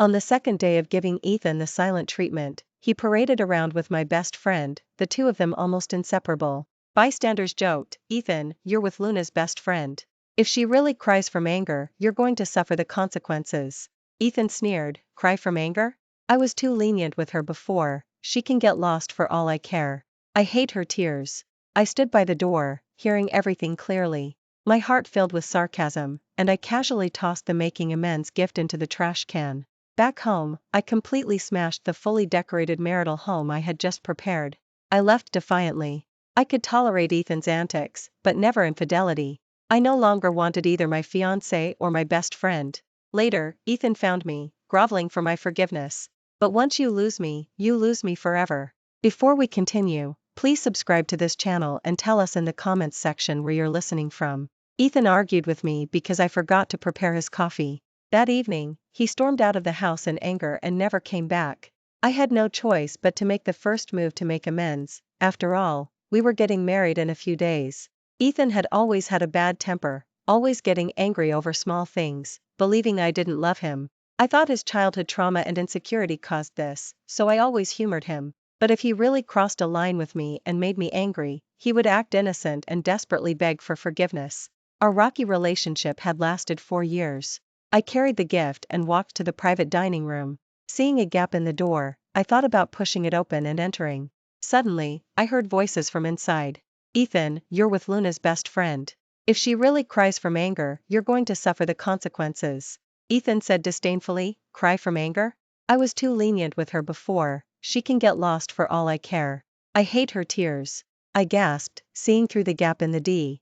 On the second day of giving Ethan the silent treatment, he paraded around with my best friend, the two of them almost inseparable. Bystanders joked, "Ethan, you're with Luna's best friend. If she really cries from anger, you're going to suffer the consequences." Ethan sneered, "Cry from anger? I was too lenient with her before, she can get lost for all I care. I hate her tears." I stood by the door, hearing everything clearly. My heart filled with sarcasm, and I casually tossed the making amends gift into the trash can. Back home, I completely smashed the fully decorated marital home I had just prepared. I left defiantly. I could tolerate Ethan's antics, but never infidelity. I no longer wanted either my fiancé or my best friend. Later, Ethan found me, groveling for my forgiveness. But once you lose me forever. Before we continue, please subscribe to this channel and tell us in the comments section where you're listening from. Ethan argued with me because I forgot to prepare his coffee. That evening, he stormed out of the house in anger and never came back. I had no choice but to make the first move to make amends. After all, we were getting married in a few days. Ethan had always had a bad temper, always getting angry over small things, believing I didn't love him. I thought his childhood trauma and insecurity caused this, so I always humored him. But if he really crossed a line with me and made me angry, he would act innocent and desperately beg for forgiveness. Our rocky relationship had lasted 4 years. I carried the gift and walked to the private dining room. Seeing a gap in the door, I thought about pushing it open and entering. Suddenly, I heard voices from inside. "Ethan, you're with Luna's best friend. If she really cries from anger, you're going to suffer the consequences." Ethan said disdainfully, "Cry from anger? I was too lenient with her before, she can get lost for all I care. I hate her tears." I gasped, seeing through the gap in the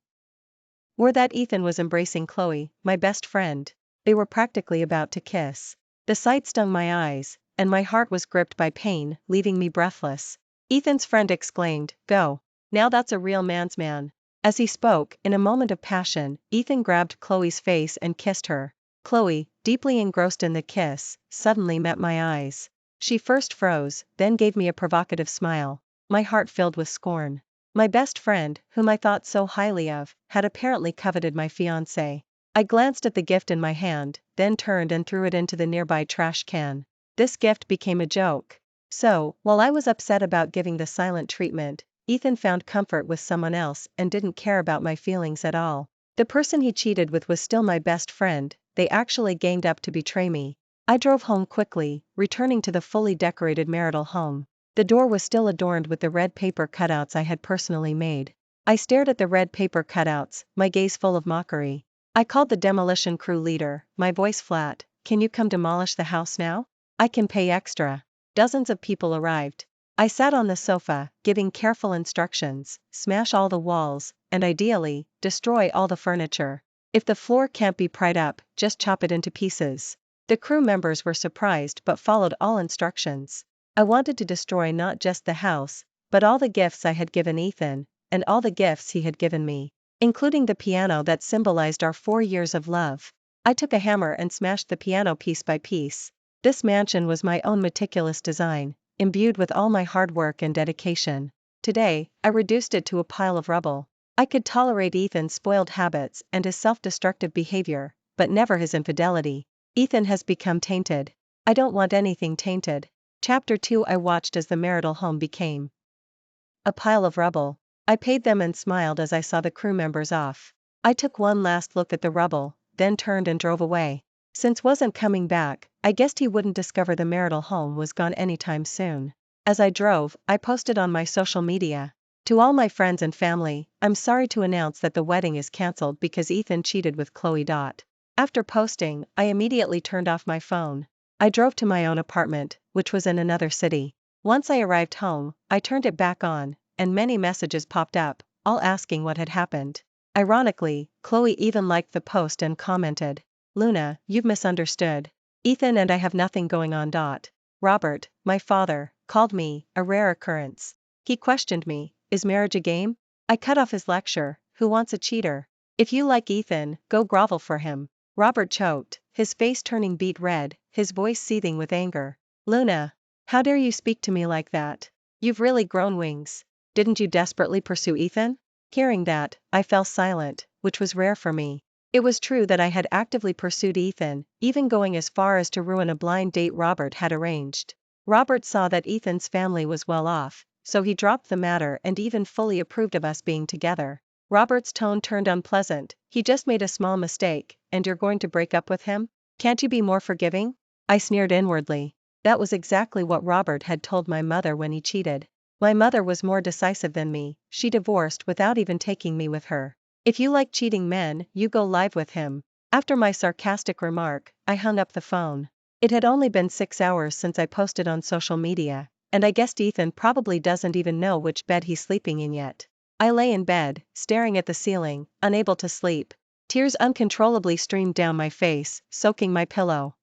door that Ethan was embracing Chloe, my best friend. They were practically about to kiss. The sight stung my eyes, and my heart was gripped by pain, leaving me breathless. Ethan's friend exclaimed, "Go. Now that's a real man's man." As he spoke, in a moment of passion, Ethan grabbed Chloe's face and kissed her. Chloe, deeply engrossed in the kiss, suddenly met my eyes. She first froze, then gave me a provocative smile. My heart filled with scorn. My best friend, whom I thought so highly of, had apparently coveted my fiancé. I glanced at the gift in my hand, then turned and threw it into the nearby trash can. This gift became a joke. So, while I was upset about giving the silent treatment, Ethan found comfort with someone else and didn't care about my feelings at all. The person he cheated with was still my best friend. They actually ganged up to betray me. I drove home quickly, returning to the fully decorated marital home. The door was still adorned with the red paper cutouts I had personally made. I stared at the red paper cutouts, my gaze full of mockery. I called the demolition crew leader, my voice flat. "Can you come demolish the house now? I can pay extra." Dozens of people arrived. I sat on the sofa, giving careful instructions: smash all the walls, and ideally, destroy all the furniture. If the floor can't be pried up, just chop it into pieces. The crew members were surprised but followed all instructions. I wanted to destroy not just the house, but all the gifts I had given Ethan, and all the gifts he had given me, including the piano that symbolized our 4 years of love. I took a hammer and smashed the piano piece by piece. This mansion was my own meticulous design, imbued with all my hard work and dedication. Today, I reduced it to a pile of rubble. I could tolerate Ethan's spoiled habits and his self-destructive behavior, but never his infidelity. Ethan has become tainted. I don't want anything tainted. Chapter 2. I watched as the marital home became a pile of rubble. I paid them and smiled as I saw the crew members off. I took one last look at the rubble, then turned and drove away. Since wasn't coming back, I guessed he wouldn't discover the marital home was gone anytime soon. As I drove, I posted on my social media. To all my friends and family, I'm sorry to announce that the wedding is cancelled because Ethan cheated with Chloe. After posting, I immediately turned off my phone. I drove to my own apartment, which was in another city. Once I arrived home, I turned it back on, and many messages popped up, all asking what had happened. Ironically, Chloe even liked the post and commented, "Luna, you've misunderstood. Ethan and I have nothing going on. Robert, my father, called me, a rare occurrence. He questioned me, is marriage a game? I cut off his lecture, who wants a cheater? If you like Ethan, go grovel for him." Robert choked, his face turning beet red, his voice seething with anger. "Luna, how dare you speak to me like that? You've really grown wings. Didn't you desperately pursue Ethan?" Hearing that, I fell silent, which was rare for me. It was true that I had actively pursued Ethan, even going as far as to ruin a blind date Robert had arranged. Robert saw that Ethan's family was well off, so he dropped the matter and even fully approved of us being together. Robert's tone turned unpleasant. He just made a small mistake, and you're going to break up with him? Can't you be more forgiving? I sneered inwardly. That was exactly what Robert had told my mother when he cheated. My mother was more decisive than me. She divorced without even taking me with her. If you like cheating men, you go live with him. After my sarcastic remark, I hung up the phone. It had only been 6 hours since I posted on social media, and I guessed Ethan probably doesn't even know which bed he's sleeping in yet. I lay in bed, staring at the ceiling, unable to sleep. Tears uncontrollably streamed down my face, soaking my pillow.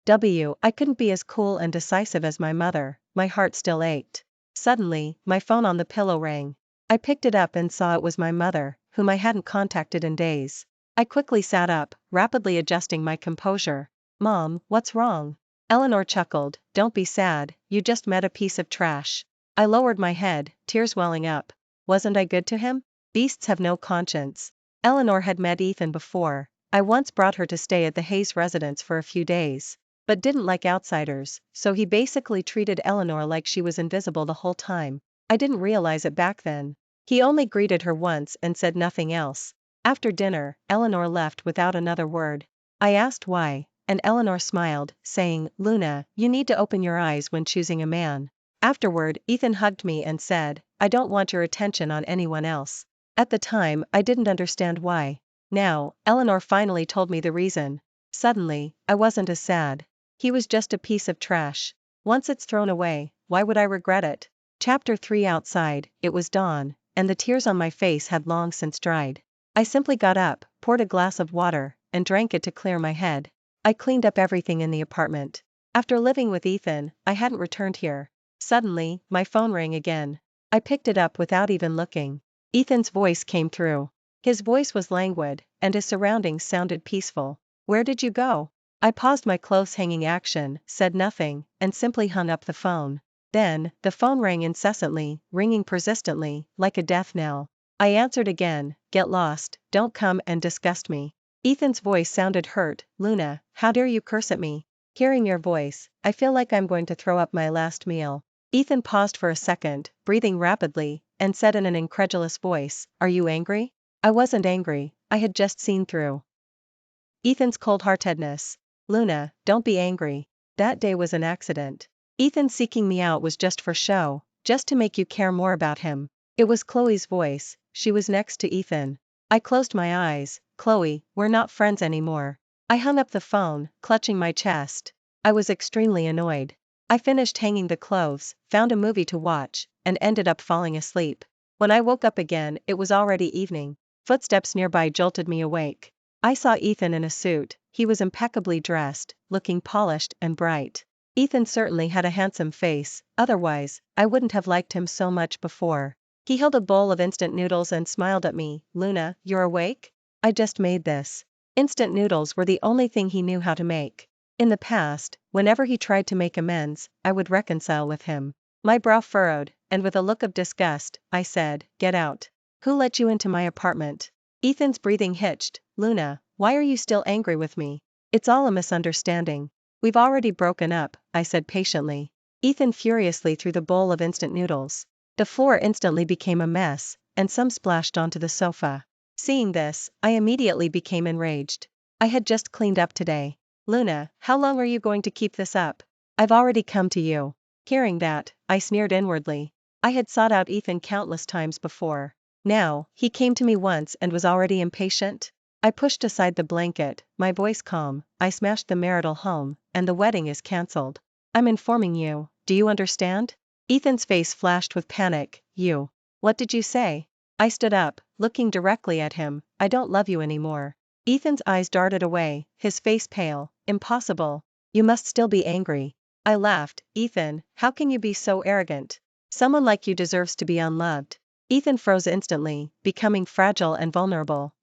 I couldn't be as cool and decisive as my mother, my heart still ached. Suddenly, my phone on the pillow rang. I picked it up and saw it was my mother, whom I hadn't contacted in days. I quickly sat up, rapidly adjusting my composure. Mom, what's wrong? Eleanor chuckled. Don't be sad, you just met a piece of trash. I lowered my head, tears welling up. Wasn't I good to him? Beasts have no conscience. Eleanor had met Ethan before. I once brought her to stay at the Hayes residence for a few days, but didn't like outsiders, so he basically treated Eleanor like she was invisible the whole time. I didn't realize it back then. He only greeted her once and said nothing else. After dinner, Eleanor left without another word. I asked why, and Eleanor smiled, saying, Luna, you need to open your eyes when choosing a man. Afterward, Ethan hugged me and said, I don't want your attention on anyone else. At the time, I didn't understand why. Now, Eleanor finally told me the reason. Suddenly, I wasn't as sad. He was just a piece of trash. Once it's thrown away, why would I regret it? Chapter 3. Outside, it was dawn, and the tears on my face had long since dried. I simply got up, poured a glass of water, and drank it to clear my head. I cleaned up everything in the apartment. After living with Ethan, I hadn't returned here. Suddenly, my phone rang again. I picked it up without even looking. Ethan's voice came through. His voice was languid, and his surroundings sounded peaceful. Where did you go? I paused my close-hanging action, said nothing, and simply hung up the phone. Then, the phone rang incessantly, ringing persistently, like a death knell. I answered again, get lost, don't come and disgust me. Ethan's voice sounded hurt. Luna, how dare you curse at me? Hearing your voice, I feel like I'm going to throw up my last meal. Ethan paused for a second, breathing rapidly, and said in an incredulous voice, are you angry? I wasn't angry, I had just seen through Ethan's cold-heartedness. Luna, don't be angry. That day was an accident. Ethan seeking me out was just for show, just to make you care more about him. It was Chloe's voice, she was next to Ethan. I closed my eyes. Chloe, we're not friends anymore. I hung up the phone, clutching my chest. I was extremely annoyed. I finished hanging the clothes, found a movie to watch, and ended up falling asleep. When I woke up again, it was already evening. Footsteps nearby jolted me awake. I saw Ethan in a suit. He was impeccably dressed, looking polished and bright. Ethan certainly had a handsome face, otherwise, I wouldn't have liked him so much before. He held a bowl of instant noodles and smiled at me. Luna, you're awake? I just made this. Instant noodles were the only thing he knew how to make. In the past, whenever he tried to make amends, I would reconcile with him. My brow furrowed, and with a look of disgust, I said, get out. Who let you into my apartment? Ethan's breathing hitched. Luna, why are you still angry with me? It's all a misunderstanding. We've already broken up, I said patiently. Ethan furiously threw the bowl of instant noodles. The floor instantly became a mess, and some splashed onto the sofa. Seeing this, I immediately became enraged. I had just cleaned up today. Luna, how long are you going to keep this up? I've already come to you. Hearing that, I sneered inwardly. I had sought out Ethan countless times before. Now, he came to me once and was already impatient? I pushed aside the blanket, my voice calm. I smashed the marital home, and the wedding is cancelled. I'm informing you, do you understand? Ethan's face flashed with panic. You. What did you say? I stood up, looking directly at him. I don't love you anymore. Ethan's eyes darted away, his face pale. Impossible. You must still be angry. I laughed. Ethan, how can you be so arrogant? Someone like you deserves to be unloved. Ethan froze instantly, becoming fragile and vulnerable.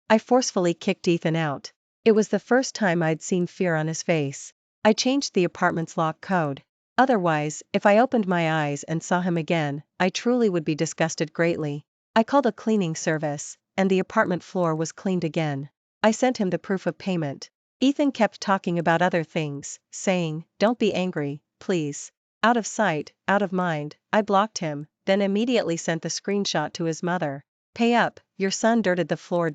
I forcefully kicked Ethan out. It was the first time I'd seen fear on his face. I changed the apartment's lock code. Otherwise, if I opened my eyes and saw him again, I truly would be disgusted greatly. I called a cleaning service, and the apartment floor was cleaned again. I sent him the proof of payment. Ethan kept talking about other things, saying, "Don't be angry, please." Out of sight, out of mind, I blocked him, then immediately sent the screenshot to his mother. "Pay up, your son dirted the floor."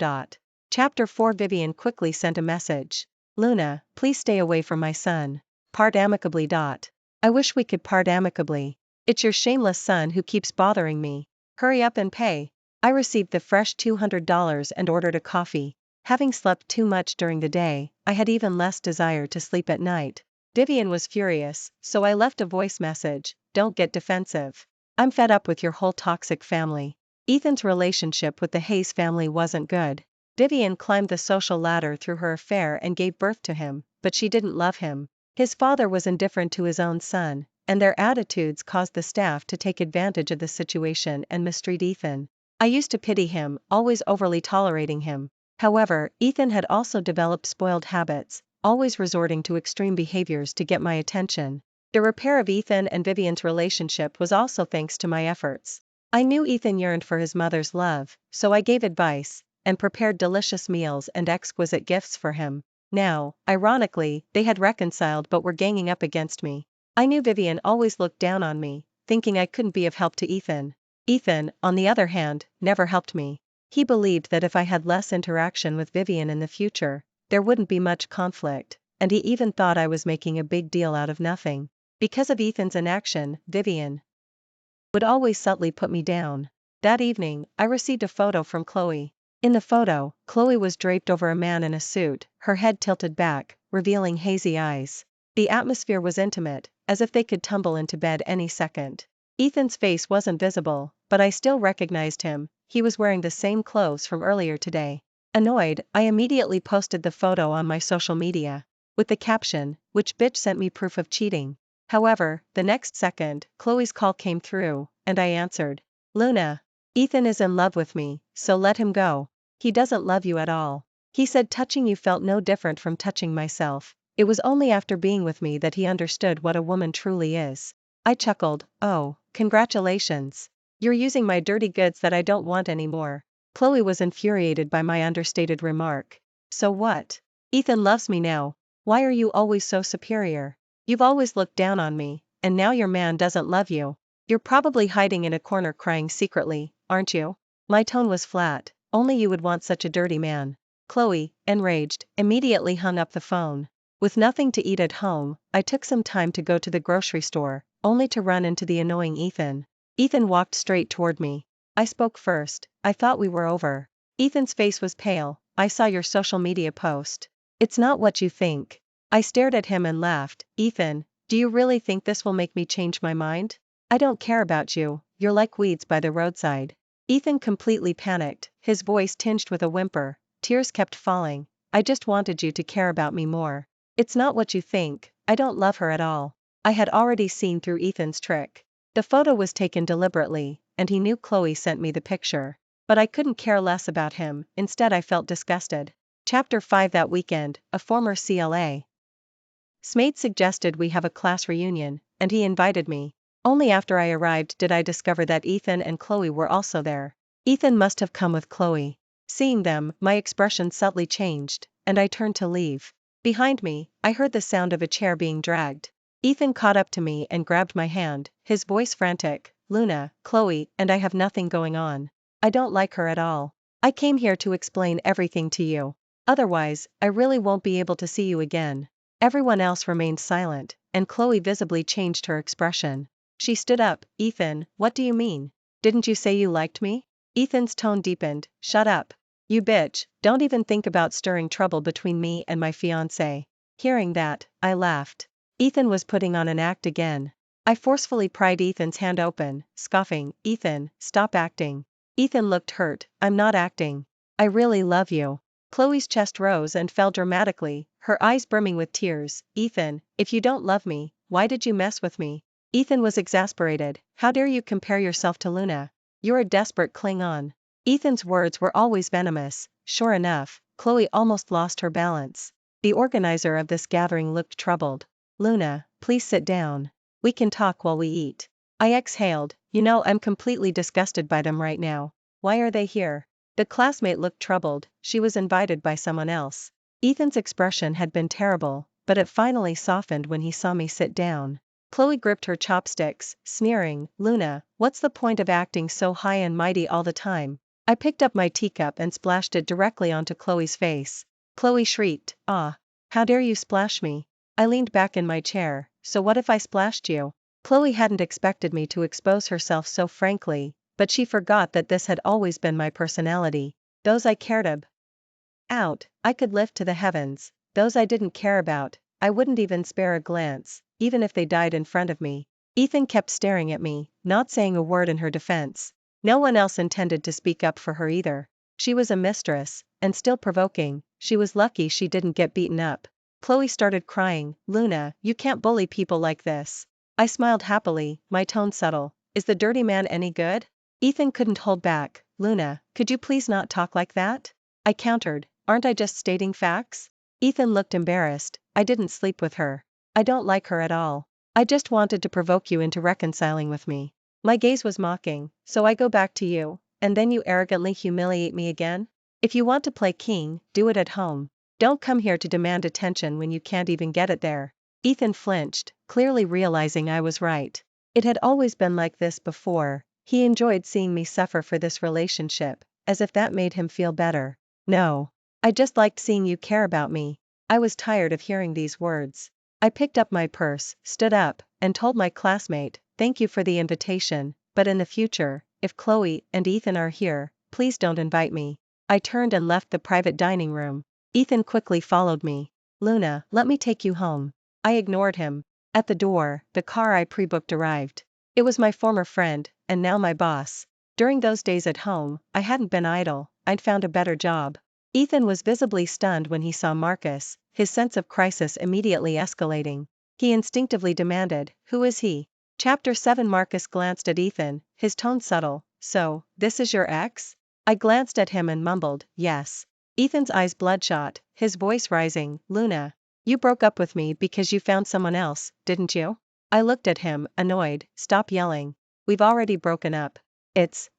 Chapter 4. Vivian quickly sent a message. "Luna, please stay away from my son. Part amicably. I wish we could part amicably. It's your shameless son who keeps bothering me. Hurry up and pay." I received the fresh $200 and ordered a coffee. Having slept too much during the day, I had even less desire to sleep at night. Vivian was furious, so I left a voice message. "Don't get defensive. I'm fed up with your whole toxic family." Ethan's relationship with the Hayes family wasn't good. Vivian climbed the social ladder through her affair and gave birth to him, but she didn't love him. His father was indifferent to his own son, and their attitudes caused the staff to take advantage of the situation and mistreat Ethan. I used to pity him, always overly tolerating him. However, Ethan had also developed spoiled habits, always resorting to extreme behaviors to get my attention. The repair of Ethan and Vivian's relationship was also thanks to my efforts. I knew Ethan yearned for his mother's love, so I gave advice, and prepared delicious meals and exquisite gifts for him. Now, ironically, they had reconciled but were ganging up against me. I knew Vivian always looked down on me, thinking I couldn't be of help to Ethan. Ethan, on the other hand, never helped me. He believed that if I had less interaction with Vivian in the future, there wouldn't be much conflict, and he even thought I was making a big deal out of nothing. Because of Ethan's inaction, Vivian would always subtly put me down. That evening, I received a photo from Chloe. In the photo, Chloe was draped over a man in a suit, her head tilted back, revealing hazy eyes. The atmosphere was intimate, as if they could tumble into bed any second. Ethan's face wasn't visible, but I still recognized him. He was wearing the same clothes from earlier today. Annoyed, I immediately posted the photo on my social media, with the caption, "Which bitch sent me proof of cheating?" However, the next second, Chloe's call came through, and I answered. "Luna, Ethan is in love with me, so let him go. He doesn't love you at all. He said touching you felt no different from touching myself. It was only after being with me that he understood what a woman truly is." I chuckled. "Oh, congratulations. You're using my dirty goods that I don't want anymore." Chloe was infuriated by my understated remark. "So what? Ethan loves me now. Why are you always so superior? You've always looked down on me, and now your man doesn't love you. You're probably hiding in a corner crying secretly, aren't you?" My tone was flat. "Only you would want such a dirty man." Chloe, enraged, immediately hung up the phone. With nothing to eat at home, I took some time to go to the grocery store, only to run into the annoying Ethan. Ethan walked straight toward me. I spoke first. "I thought we were over." Ethan's face was pale. "I saw your social media post. It's not what you think." I stared at him and laughed. "Ethan, do you really think this will make me change my mind? I don't care about you, you're like weeds by the roadside." Ethan completely panicked, his voice tinged with a whimper. Tears kept falling. "I just wanted you to care about me more. It's not what you think, I don't love her at all." I had already seen through Ethan's trick. The photo was taken deliberately, and he knew Chloe sent me the picture. But I couldn't care less about him, instead I felt disgusted. Chapter 5. That weekend, a former CLA mate suggested we have a class reunion, and he invited me. Only after I arrived did I discover that Ethan and Chloe were also there. Ethan must have come with Chloe. Seeing them, my expression subtly changed, and I turned to leave. Behind me, I heard the sound of a chair being dragged. Ethan caught up to me and grabbed my hand, his voice frantic. "Luna, Chloe and I have nothing going on. I don't like her at all. I came here to explain everything to you. Otherwise, I really won't be able to see you again." Everyone else remained silent, and Chloe visibly changed her expression. She stood up. "Ethan, what do you mean? Didn't you say you liked me?" Ethan's tone deepened. "Shut up. You bitch, don't even think about stirring trouble between me and my fiancé." Hearing that, I laughed. Ethan was putting on an act again. I forcefully pried Ethan's hand open, scoffing. "Ethan, stop acting." Ethan looked hurt. "I'm not acting. I really love you." Chloe's chest rose and fell dramatically, her eyes brimming with tears. "Ethan, if you don't love me, why did you mess with me?" Ethan was exasperated. "How dare you compare yourself to Luna? You're a desperate Klingon." Ethan's words were always venomous. Sure enough, Chloe almost lost her balance. The organizer of this gathering looked troubled. "Luna, please sit down. We can talk while we eat." I exhaled. "You know I'm completely disgusted by them right now. Why are they here?" The classmate looked troubled, she was invited by someone else. Ethan's expression had been terrible, but it finally softened when he saw me sit down. Chloe gripped her chopsticks, sneering, Luna, what's the point of acting so high and mighty all the time? I picked up my teacup and splashed it directly onto Chloe's face. Chloe shrieked, ah, how dare you splash me? I leaned back in my chair, so what if I splashed you? Chloe hadn't expected me to expose herself so frankly, but she forgot that this had always been my personality. Those I cared about, I could lift to the heavens. Those I didn't care about, I wouldn't even spare a glance, even if they died in front of me. Ethan kept staring at me, not saying a word in her defense. No one else intended to speak up for her either. She was a mistress, and still provoking. She was lucky she didn't get beaten up. Chloe started crying, Luna, you can't bully people like this. I smiled happily, my tone subtle. Is the dirty man any good? Ethan couldn't hold back. Luna, could you please not talk like that? I countered, aren't I just stating facts? Ethan looked embarrassed. I didn't sleep with her. I don't like her at all. I just wanted to provoke you into reconciling with me. My gaze was mocking, so I go back to you, and then you arrogantly humiliate me again? If you want to play king, do it at home. Don't come here to demand attention when you can't even get it there. Ethan flinched, clearly realizing I was right. It had always been like this before. He enjoyed seeing me suffer for this relationship, as if that made him feel better. No. I just liked seeing you care about me. I was tired of hearing these words. I picked up my purse, stood up, and told my classmate, thank you for the invitation, but in the future, if Chloe and Ethan are here, please don't invite me. I turned and left the private dining room. Ethan quickly followed me. Luna, let me take you home. I ignored him. At the door, the car I pre-booked arrived. It was my former friend, and now my boss. During those days at home, I hadn't been idle, I'd found a better job. Ethan was visibly stunned when he saw Marcus, his sense of crisis immediately escalating. He instinctively demanded, who is he? Chapter 7. Marcus glanced at Ethan, his tone subtle, so, this is your ex? I glanced at him and mumbled, yes. Ethan's eyes bloodshot, his voice rising, Luna, you broke up with me because you found someone else, didn't you? I looked at him, annoyed, stop yelling. We've already broken up. It's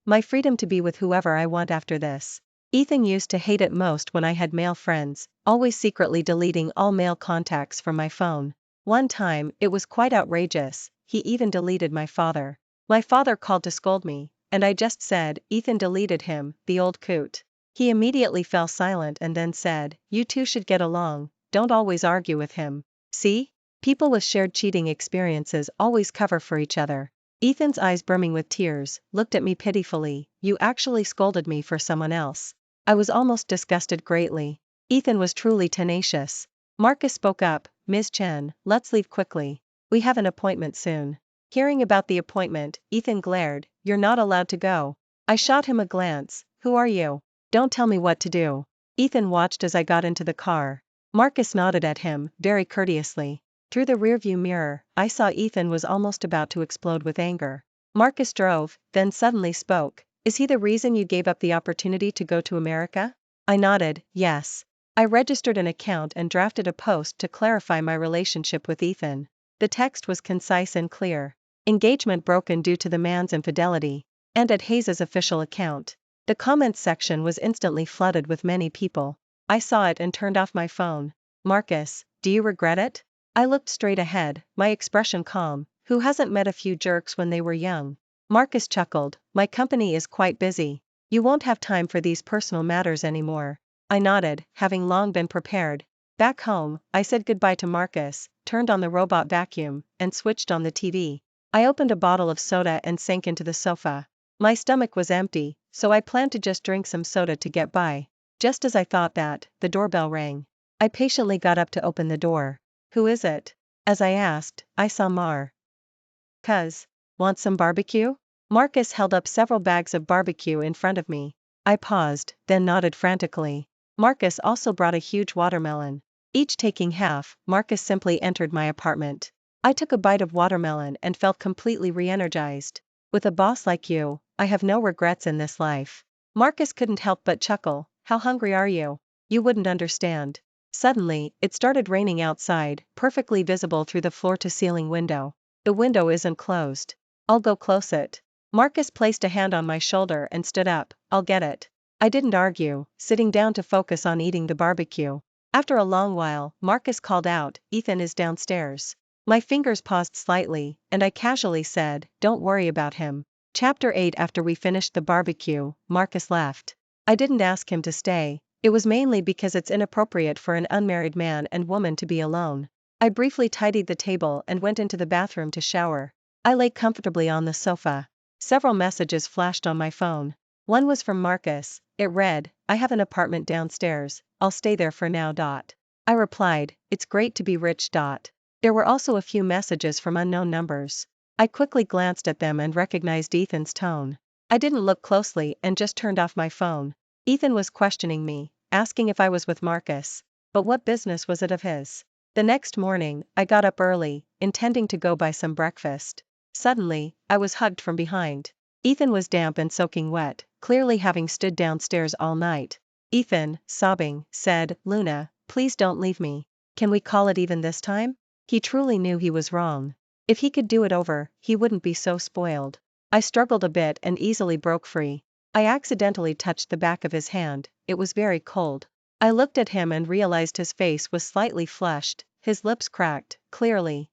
my freedom to be with whoever I want after this. Ethan used to hate it most when I had male friends, always secretly deleting all male contacts from my phone. One time, it was quite outrageous, he even deleted my father. My father called to scold me, and I just said, Ethan deleted him, the old coot. He immediately fell silent and then said, you two should get along, don't always argue with him. See? People with shared cheating experiences always cover for each other. Ethan's eyes brimming with tears, looked at me pitifully, you actually scolded me for someone else. I was almost disgusted greatly. Ethan was truly tenacious. Marcus spoke up, Ms. Chen, let's leave quickly. We have an appointment soon. Hearing about the appointment, Ethan glared, you're not allowed to go. I shot him a glance, who are you? Don't tell me what to do. Ethan watched as I got into the car. Marcus nodded at him, very courteously. Through the rearview mirror, I saw Ethan was almost about to explode with anger. Marcus drove, then suddenly spoke. Is he the reason you gave up the opportunity to go to America? I nodded, yes. I registered an account and drafted a post to clarify my relationship with Ethan. The text was concise and clear. Engagement broken due to the man's infidelity. And at Hayes's official account. The comments section was instantly flooded with many people. I saw it and turned off my phone. Marcus, do you regret it? I looked straight ahead, my expression calm. Who hasn't met a few jerks when they were young? Marcus chuckled, my company is quite busy. You won't have time for these personal matters anymore. I nodded, having long been prepared. Back home, I said goodbye to Marcus, turned on the robot vacuum, and switched on the TV. I opened a bottle of soda and sank into the sofa. My stomach was empty, so I planned to just drink some soda to get by. Just as I thought that, the doorbell rang. I patiently got up to open the door. Who is it? As I asked, I saw Mar. Cuz. Want some barbecue? Marcus held up several bags of barbecue in front of me. I paused, then nodded frantically. Marcus also brought a huge watermelon. Each taking half, Marcus simply entered my apartment. I took a bite of watermelon and felt completely re-energized. With a boss like you, I have no regrets in this life. Marcus couldn't help but chuckle. How hungry are you? You wouldn't understand. Suddenly, it started raining outside, perfectly visible through the floor-to-ceiling window. The window isn't closed. I'll go close it. Marcus placed a hand on my shoulder and stood up. I'll get it. I didn't argue, sitting down to focus on eating the barbecue. After a long while, Marcus called out, Ethan is downstairs. My fingers paused slightly, and I casually said, don't worry about him. Chapter 8. After we finished the barbecue, Marcus left. I didn't ask him to stay. It was mainly because it's inappropriate for an unmarried man and woman to be alone. I briefly tidied the table and went into the bathroom to shower. I lay comfortably on the sofa. Several messages flashed on my phone. One was from Marcus. It read, I have an apartment downstairs, I'll stay there for now. I replied, it's great to be rich. There were also a few messages from unknown numbers. I quickly glanced at them and recognized Ethan's tone. I didn't look closely and just turned off my phone. Ethan was questioning me, asking if I was with Marcus. But what business was it of his? The next morning, I got up early, intending to go buy some breakfast. Suddenly, I was hugged from behind. Ethan was damp and soaking wet, clearly having stood downstairs all night. Ethan, sobbing, said, Luna, please don't leave me. Can we call it even this time? He truly knew he was wrong. If he could do it over, he wouldn't be so spoiled. I struggled a bit and easily broke free. I accidentally touched the back of his hand. It was very cold. I looked at him and realized his face was slightly flushed, his lips cracked, clearly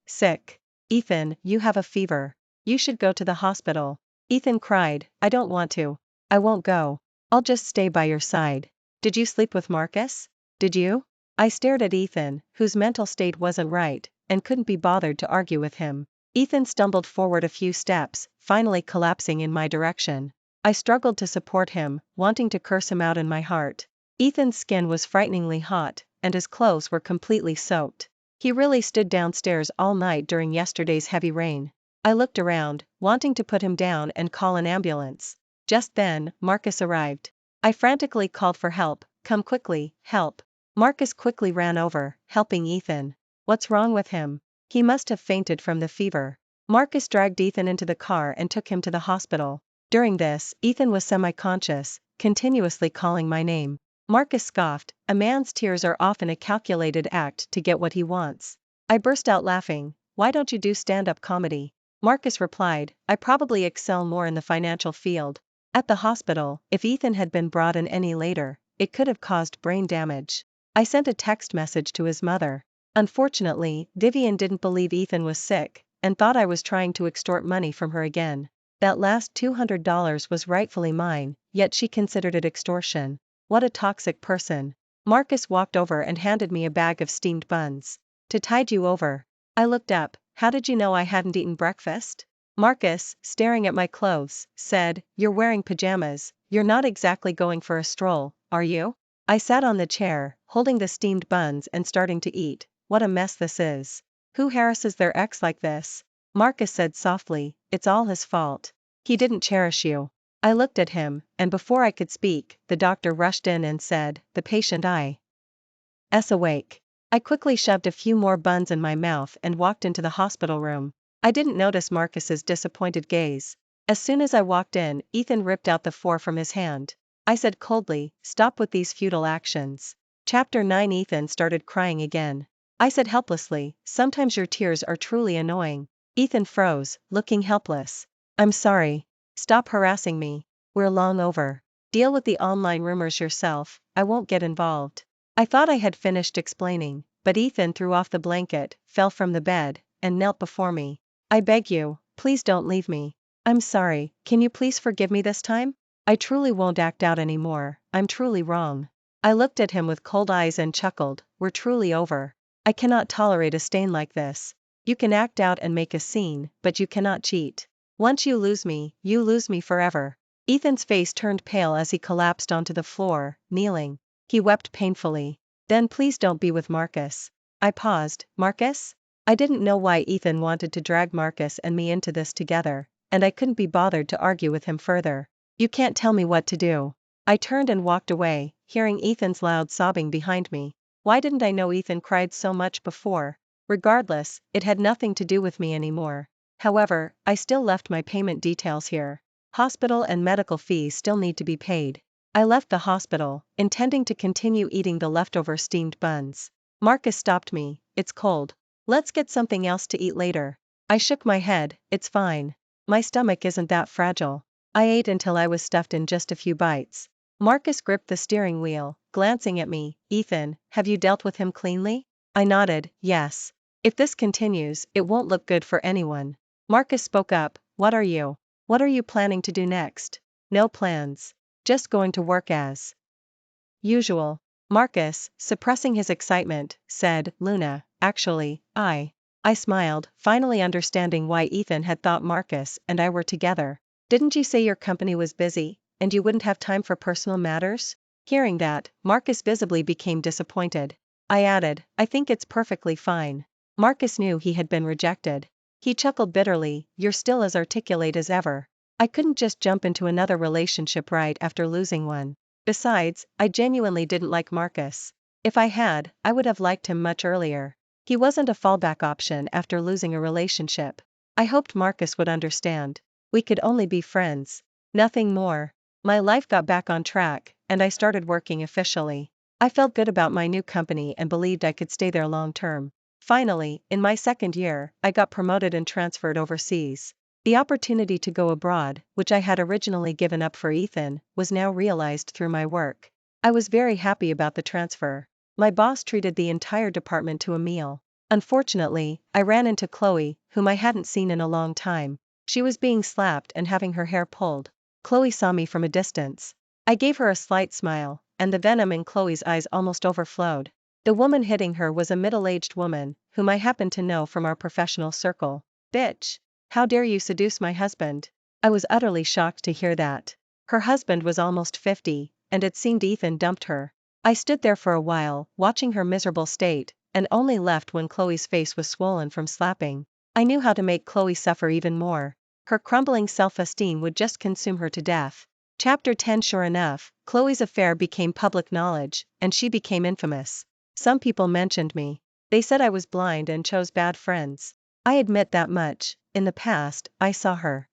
sick. Ethan, you have a fever. You should go to the hospital. Ethan cried, I don't want to. I won't go. I'll just stay by your side. Did you sleep with Marcus? Did you? I stared at Ethan, whose mental state wasn't right, and couldn't be bothered to argue with him. Ethan stumbled forward a few steps, finally collapsing in my direction. I struggled to support him, wanting to curse him out in my heart. Ethan's skin was frighteningly hot, and his clothes were completely soaked. He really stood downstairs all night during yesterday's heavy rain. I looked around, wanting to put him down and call an ambulance. Just then, Marcus arrived. I frantically called for help, come quickly, help. Marcus quickly ran over, helping Ethan. What's wrong with him? He must have fainted from the fever. Marcus dragged Ethan into the car and took him to the hospital. During this, Ethan was semi-conscious, continuously calling my name. Marcus scoffed, a man's tears are often a calculated act to get what he wants. I burst out laughing, why don't you do stand-up comedy? Marcus replied, I probably excel more in the financial field. At the hospital, if Ethan had been brought in any later, it could have caused brain damage. I sent a text message to his mother. Unfortunately, Vivian didn't believe Ethan was sick, and thought I was trying to extort money from her again. That last $200 was rightfully mine, yet she considered it extortion. What a toxic person. Marcus walked over and handed me a bag of steamed buns. To tide you over. I looked up, how did you know I hadn't eaten breakfast? Marcus, staring at my clothes, said, you're wearing pajamas, you're not exactly going for a stroll, are you? I sat on the chair, holding the steamed buns and starting to eat. What a mess this is. Who harasses their ex like this? Marcus said softly, it's all his fault. He didn't cherish you. I looked at him, and before I could speak, the doctor rushed in and said, the patient is awake. I quickly shoved a few more buns in my mouth and walked into the hospital room. I didn't notice Marcus's disappointed gaze. As soon as I walked in, Ethan ripped out the 4 from his hand. I said coldly, stop with these futile actions. Chapter 9. Ethan started crying again. I said helplessly, sometimes your tears are truly annoying. Ethan froze, looking helpless. I'm sorry. Stop harassing me. We're long over. Deal with the online rumors yourself, I won't get involved. I thought I had finished explaining, but Ethan threw off the blanket, fell from the bed, and knelt before me. I beg you, please don't leave me. I'm sorry, can you please forgive me this time? I truly won't act out anymore, I'm truly wrong. I looked at him with cold eyes and chuckled, we're truly over. I cannot tolerate a stain like this. You can act out and make a scene, but you cannot cheat. Once you lose me forever. Ethan's face turned pale as he collapsed onto the floor, kneeling. He wept painfully. Then please don't be with Marcus. I paused, Marcus? I didn't know why Ethan wanted to drag Marcus and me into this together, and I couldn't be bothered to argue with him further. You can't tell me what to do. I turned and walked away, hearing Ethan's loud sobbing behind me. Why didn't I know Ethan cried so much before? Regardless, it had nothing to do with me anymore. However, I still left my payment details here. Hospital and medical fees still need to be paid. I left the hospital, intending to continue eating the leftover steamed buns. Marcus stopped me, it's cold. Let's get something else to eat later. I shook my head, it's fine. My stomach isn't that fragile. I ate until I was stuffed in just a few bites. Marcus gripped the steering wheel, glancing at me. Ethan, have you dealt with him cleanly? I nodded, yes. If this continues, it won't look good for anyone. Marcus spoke up, What are you planning to do next? No plans. Just going to work as usual. Marcus, suppressing his excitement, said, Luna, actually, I smiled, finally understanding why Ethan had thought Marcus and I were together. Didn't you say your company was busy, and you wouldn't have time for personal matters? Hearing that, Marcus visibly became disappointed. I added, I think it's perfectly fine. Marcus knew he had been rejected. He chuckled bitterly, You're still as articulate as ever. I couldn't just jump into another relationship right after losing one. Besides, I genuinely didn't like Marcus. If I had, I would have liked him much earlier. He wasn't a fallback option after losing a relationship. I hoped Marcus would understand. We could only be friends. Nothing more. My life got back on track, and I started working officially. I felt good about my new company and believed I could stay there long term. Finally, in my second year, I got promoted and transferred overseas. The opportunity to go abroad, which I had originally given up for Ethan, was now realized through my work. I was very happy about the transfer. My boss treated the entire department to a meal. Unfortunately, I ran into Chloe, whom I hadn't seen in a long time. She was being slapped and having her hair pulled. Chloe saw me from a distance. I gave her a slight smile, and the venom in Chloe's eyes almost overflowed. The woman hitting her was a middle-aged woman, whom I happened to know from our professional circle. Bitch! How dare you seduce my husband? I was utterly shocked to hear that. Her husband was almost 50, and it seemed Ethan dumped her. I stood there for a while, watching her miserable state, and only left when Chloe's face was swollen from slapping. I knew how to make Chloe suffer even more. Her crumbling self-esteem would just consume her to death. Chapter 10 Sure enough, Chloe's affair became public knowledge, and she became infamous. Some people mentioned me. They said I was blind and chose bad friends. I admit that much. In the past, I saw her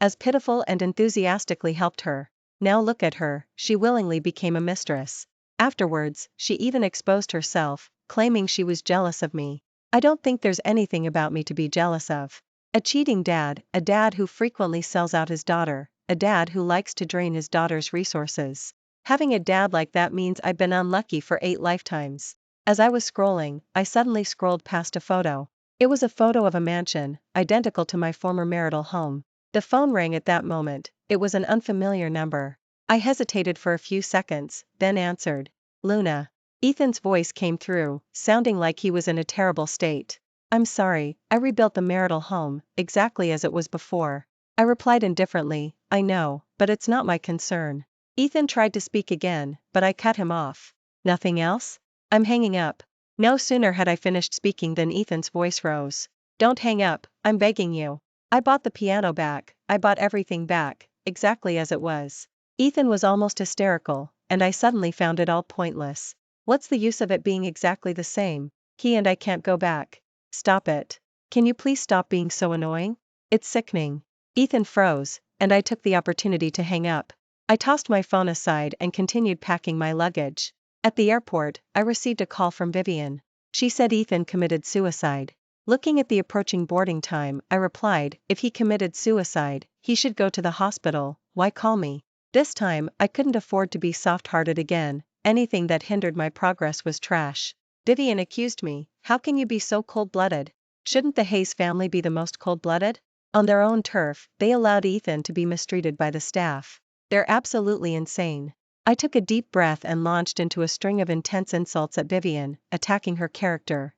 as pitiful and enthusiastically helped her. Now look at her, she willingly became a mistress. Afterwards, she even exposed herself, claiming she was jealous of me. I don't think there's anything about me to be jealous of. A cheating dad, a dad who frequently sells out his daughter, a dad who likes to drain his daughter's resources. Having a dad like that means I've been unlucky for 8 lifetimes. As I was scrolling, I suddenly scrolled past a photo. It was a photo of a mansion, identical to my former marital home. The phone rang at that moment. It was an unfamiliar number. I hesitated for a few seconds, then answered. Luna. Ethan's voice came through, sounding like he was in a terrible state. I'm sorry, I rebuilt the marital home, exactly as it was before. I replied indifferently, I know, but it's not my concern. Ethan tried to speak again, but I cut him off. Nothing else? I'm hanging up. No sooner had I finished speaking than Ethan's voice rose. Don't hang up, I'm begging you. I bought the piano back, I bought everything back, exactly as it was. Ethan was almost hysterical, and I suddenly found it all pointless. What's the use of it being exactly the same? He and I can't go back. Stop it. Can you please stop being so annoying? It's sickening. Ethan froze, and I took the opportunity to hang up. I tossed my phone aside and continued packing my luggage. At the airport, I received a call from Vivian. She said Ethan committed suicide. Looking at the approaching boarding time, I replied, if he committed suicide, he should go to the hospital, why call me? This time, I couldn't afford to be soft-hearted again. Anything that hindered my progress was trash. Vivian accused me, how can you be so cold-blooded? Shouldn't the Hayes family be the most cold-blooded? On their own turf, they allowed Ethan to be mistreated by the staff. They're absolutely insane. I took a deep breath and launched into a string of intense insults at Vivian, attacking her character,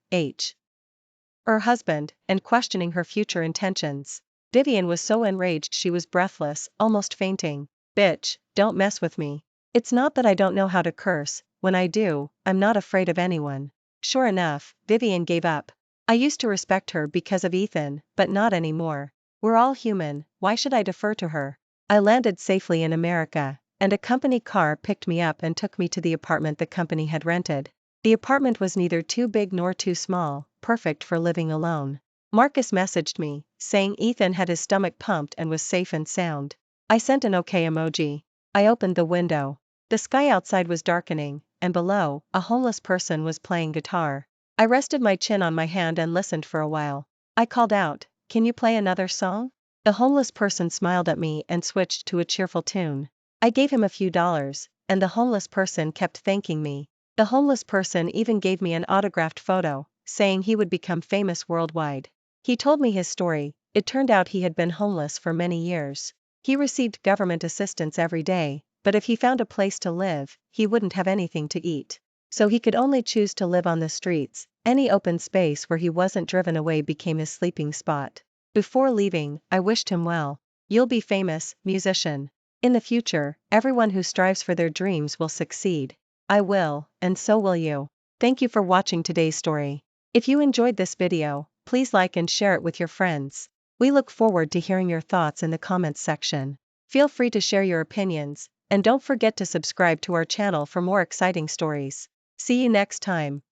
her husband, and questioning her future intentions. Vivian was so enraged she was breathless, almost fainting. Bitch, don't mess with me. It's not that I don't know how to curse, when I do, I'm not afraid of anyone. Sure enough, Vivian gave up. I used to respect her because of Ethan, but not anymore. We're all human, why should I defer to her? I landed safely in America, and a company car picked me up and took me to the apartment the company had rented. The apartment was neither too big nor too small, perfect for living alone. Marcus messaged me, saying Ethan had his stomach pumped and was safe and sound. I sent an okay emoji. I opened the window. The sky outside was darkening, and below, a homeless person was playing guitar. I rested my chin on my hand and listened for a while. I called out, can you play another song? The homeless person smiled at me and switched to a cheerful tune. I gave him a few dollars, and the homeless person kept thanking me. The homeless person even gave me an autographed photo, saying he would become famous worldwide. He told me his story. It turned out he had been homeless for many years. He received government assistance every day, but if he found a place to live, he wouldn't have anything to eat. So he could only choose to live on the streets. Any open space where he wasn't driven away became his sleeping spot. Before leaving, I wished him well. You'll be famous, musician. In the future, everyone who strives for their dreams will succeed. I will, and so will you. Thank you for watching today's story. If you enjoyed this video, please like and share it with your friends. We look forward to hearing your thoughts in the comments section. Feel free to share your opinions, and don't forget to subscribe to our channel for more exciting stories. See you next time.